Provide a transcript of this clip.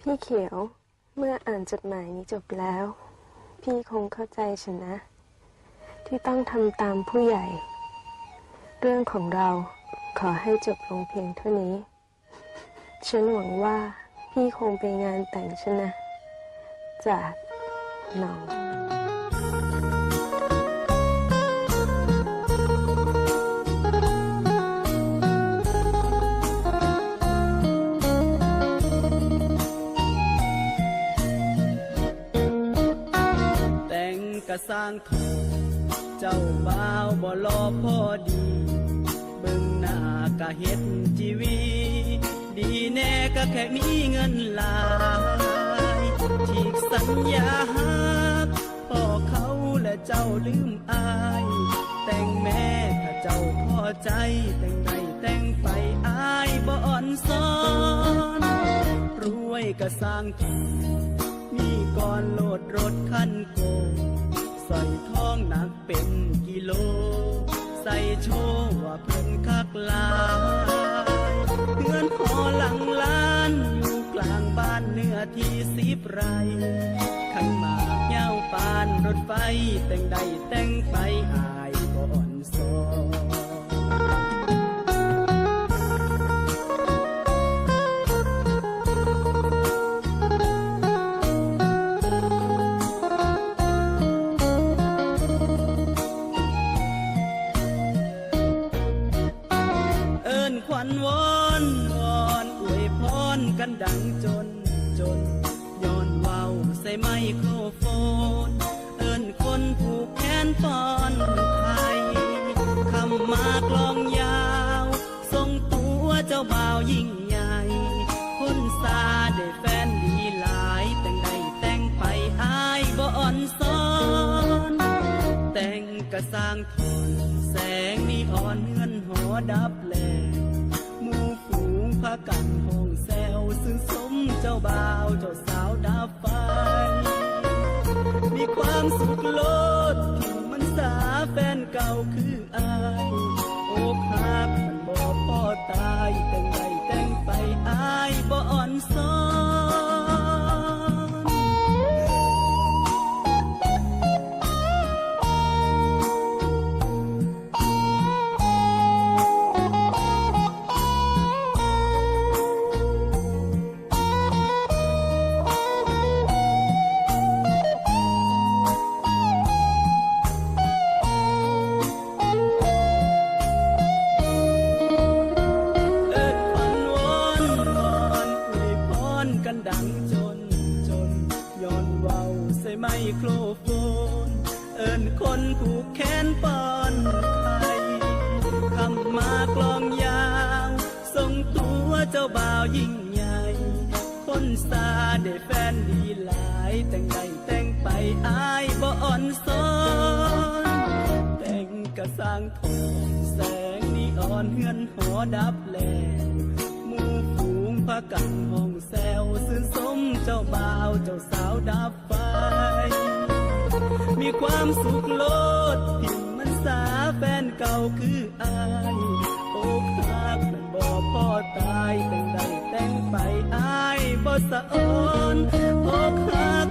พี่เขียวเมื่ออ่านจดหมายนี้จบแล้วพี่คงเข้าใจฉันนะที่ต้องทำตามผู้ใหญ่เรื่องของเราขอให้จบลงเพียงเท่านี้ฉันหวังว่าพี่คงไปงานแต่งฉันนะจากน้องกะสร้างทองเจ้าบ่าวบ่รอพอดีเบิ่งหน้ากะเฮ็ดจีวีดีแน่ก็แค่มีเงินหลายที่สัญญาหักพ่อเขาและเจ้าลืมอายแต่งแม่ถ้าเจ้าพอใจแต่งใดแต่งไปอายบ่อ่อนซ้อนรวยกะสร้างทองมีก่อนโลดรถคันโกใส่ทองหนักเป็นกิโลใส่โชว์ว่าเพิ่นคักหลายเงินพอหลังล้านอยู่กลางบ้านเนื้อที่10 ไร่ขันหมากเหย้าปานรถไฟแต่งใดแต่งไปอายก่อนซอวอนวอนอวยพรกันดังจนย้อนเว้าใส่ไมโครโฟนเอิ้นคนผูกแขนป้อนไทยคำมากลองยาวทรงตัวเจ้าบ่าวยิ่งใหญ่คนซาได้แฟนดีหลายแต่งใดแต่งไปอายบ่อ่อนซ้อนแต่งกะสร้างทอนแสงนีออนเงินหอดับแลพากันห้องแซวซึ่งสมเจ้าบ่าวเจ้าสาวดับไฟมีความสุขโลดที่มันสาแฟนเก่าคืออายอกหักมันบ่พอตายแต่งใดแต่งไปอายบ่อ่อนซ้อนดังจนย้อนเว้าใส่ไมโครโฟนเอิ้นคนผูกแขนป้อนไข่คำมากลองยาวทรงตัวเจ้าบ่าวยิ่งใหญ่คนซาได้แฟนดีหลายแต่งใดแต่งไปอายบ่อ่อนซ้อนแต่งกะสร้างทองแสงนีออนเฮือนหอดับแลพากันห้องแซวซื่นสมเจ้าบ่าวเจ้าสาวดับไฟมีความสุขโลดที่มันสาแฟนเก่าคืออายอกหักมันบ่พอตายแต่งใดแต่งไปอายบ่สะอ่อนอกหั